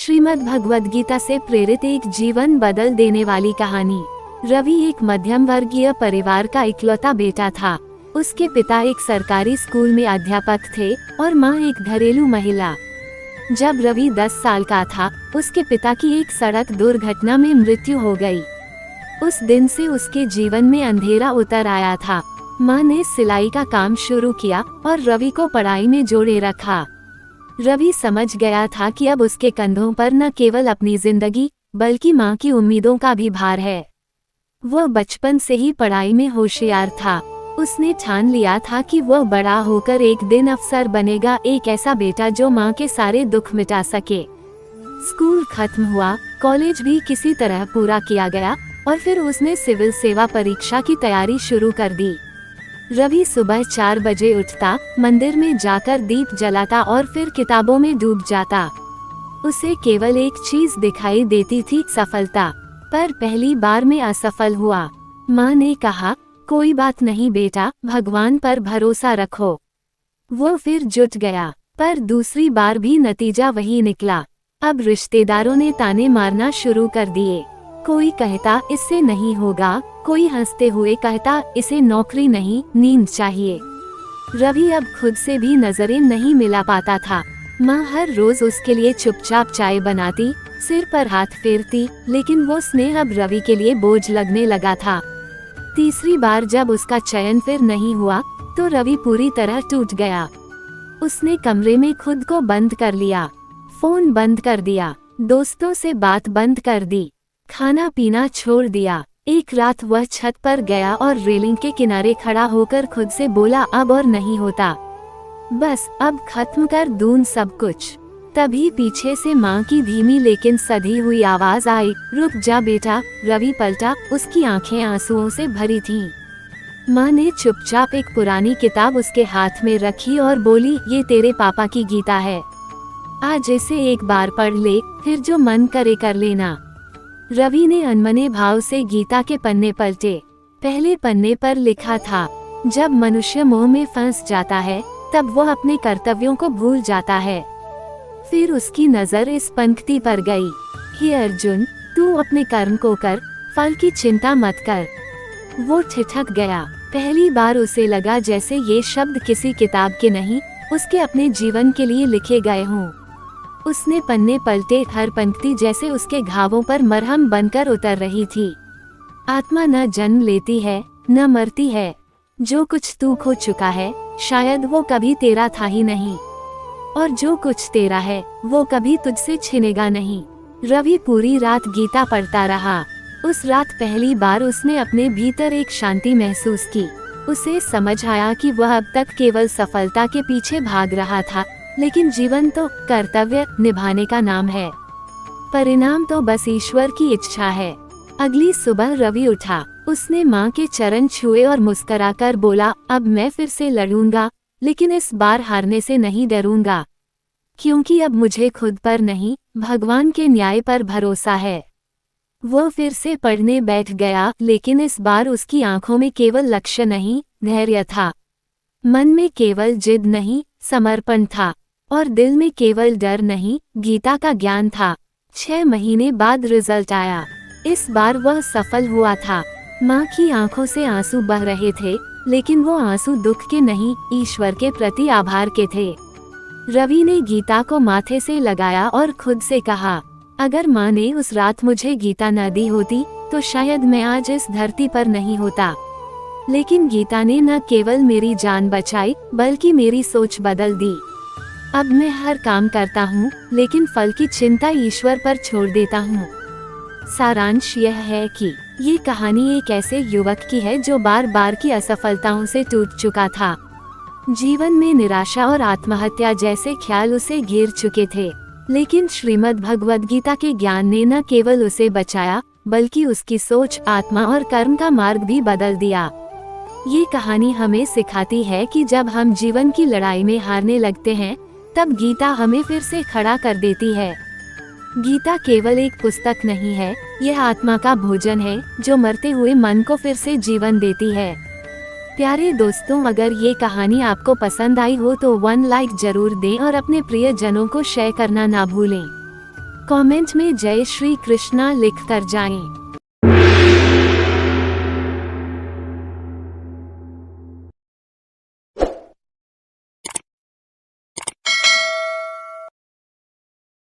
श्रीमद् भगवद गीता से प्रेरित एक जीवन बदल देने वाली कहानी। रवि एक मध्यम वर्गीय परिवार का इकलौता बेटा था। उसके पिता एक सरकारी स्कूल में अध्यापक थे और माँ एक घरेलू महिला। जब रवि 10 साल का था, उसके पिता की एक सड़क दुर्घटना में मृत्यु हो गई। उस दिन से उसके जीवन में अंधेरा उतर आया था। माँ ने सिलाई का काम शुरू किया और रवि को पढ़ाई में जोड़े रखा। रवि समझ गया था कि अब उसके कंधों पर न केवल अपनी जिंदगी बल्कि माँ की उम्मीदों का भी भार है। वह बचपन से ही पढ़ाई में होशियार था। उसने ठान लिया था कि वह बड़ा होकर एक दिन अफसर बनेगा, एक ऐसा बेटा जो माँ के सारे दुख मिटा सके। स्कूल खत्म हुआ, कॉलेज भी किसी तरह पूरा किया गया और फिर उसने सिविल सेवा परीक्षा की तैयारी शुरू कर दी। रवि सुबह 4 बजे उठता, मंदिर में जाकर दीप जलाता और फिर किताबों में डूब जाता। उसे केवल एक चीज दिखाई देती थी, सफलता। पर पहली बार में असफल हुआ। माँ ने कहा, कोई बात नहीं बेटा, भगवान पर भरोसा रखो। वो फिर जुट गया, पर दूसरी बार भी नतीजा वही निकला। अब रिश्तेदारों ने ताने मारना शुरू कर दिए। कोई कहता इससे नहीं होगा, कोई हंसते हुए कहता इसे नौकरी नहीं, नींद चाहिए। रवि अब खुद से भी नजरें नहीं मिला पाता था। माँ हर रोज उसके लिए चुपचाप चाय बनाती, सिर पर हाथ फेरती, लेकिन वो स्नेह अब रवि के लिए बोझ लगने लगा था। तीसरी बार जब उसका चयन फिर नहीं हुआ तो रवि पूरी तरह टूट गया। उसने कमरे में खुद को बंद कर लिया, फोन बंद कर दिया, दोस्तों से बात बंद कर दी, खाना पीना छोड़ दिया। एक रात वह छत पर गया और रेलिंग के किनारे खड़ा होकर खुद से बोला, अब और नहीं होता, बस अब खत्म कर दूं सब कुछ। तभी पीछे से माँ की धीमी लेकिन सधी हुई आवाज आई, रुक जा बेटा। रवि पलटा, उसकी आंखें आंसुओं से भरी थीं। माँ ने चुपचाप एक पुरानी किताब उसके हाथ में रखी और बोली, ये तेरे पापा की गीता है, आज इसे एक बार पढ़ ले, फिर जो मन करे कर लेना। रवि ने अनमने भाव से गीता के पन्ने पलटे। पहले पन्ने पर लिखा था, जब मनुष्य मोह में फंस जाता है तब वह अपने कर्तव्यों को भूल जाता है। फिर उसकी नजर इस पंक्ति पर गई, हे अर्जुन, तू अपने कर्म को कर, फल की चिंता मत कर। वो ठिठक गया। पहली बार उसे लगा जैसे ये शब्द किसी किताब के नहीं, उसके अपने जीवन के लिए लिखे गए हों। उसने पन्ने पलटे, हर पंक्ति जैसे उसके घावों पर मरहम बनकर उतर रही थी। आत्मा न जन्म लेती है न मरती है। जो कुछ तू खो चुका है शायद वो कभी तेरा था ही नहीं, और जो कुछ तेरा है वो कभी तुझसे छिनेगा नहीं। रवि पूरी रात गीता पढ़ता रहा। उस रात पहली बार उसने अपने भीतर एक शांति महसूस की। उसे समझ आया कि वह अब तक केवल सफलता के पीछे भाग रहा था, लेकिन जीवन तो कर्तव्य निभाने का नाम है, परिणाम तो बस ईश्वर की इच्छा है। अगली सुबह रवि उठा, उसने माँ के चरण छुए और मुस्कुराकर बोला, अब मैं फिर से लड़ूंगा, लेकिन इस बार हारने से नहीं डरूंगा, क्योंकि अब मुझे खुद पर नहीं, भगवान के न्याय पर भरोसा है। वो फिर से पढ़ने बैठ गया, लेकिन इस बार उसकी आंखों में केवल लक्ष्य नहीं, धैर्य था। मन में केवल जिद नहीं, समर्पण था, और दिल में केवल डर नहीं, गीता का ज्ञान था। 6 महीने बाद रिजल्ट आया। इस बार वह सफल हुआ था। माँ की आंखों से आंसू बह रहे थे, लेकिन वो आंसू दुख के नहीं, ईश्वर के प्रति आभार के थे। रवि ने गीता को माथे से लगाया और खुद से कहा, अगर माँ ने उस रात मुझे गीता न दी होती तो शायद मैं आज इस धरती पर नहीं होता। लेकिन गीता ने न केवल मेरी जान बचाई बल्कि मेरी सोच बदल दी। अब मैं हर काम करता हूँ, लेकिन फल की चिंता ईश्वर पर छोड़ देता हूँ। सारांश यह है कि ये कहानी एक ऐसे युवक की है जो बार बार की असफलताओं से टूट चुका था। जीवन में निराशा और आत्महत्या जैसे ख्याल उसे घेर चुके थे, लेकिन श्रीमद् भगवद गीता के ज्ञान ने न केवल उसे बचाया बल्कि उसकी सोच, आत्मा और कर्म का मार्ग भी बदल दिया। ये कहानी हमें सिखाती है कि जब हम जीवन की लड़ाई में हारने लगते हैं तब गीता हमें फिर से खड़ा कर देती है। गीता केवल एक पुस्तक नहीं है, यह आत्मा का भोजन है जो मरते हुए मन को फिर से जीवन देती है। प्यारे दोस्तों, अगर ये कहानी आपको पसंद आई हो तो 1 लाइक जरूर दें और अपने प्रिय जनों को शेयर करना ना भूलें। कमेंट में जय श्री कृष्णा लिख कर जाएं।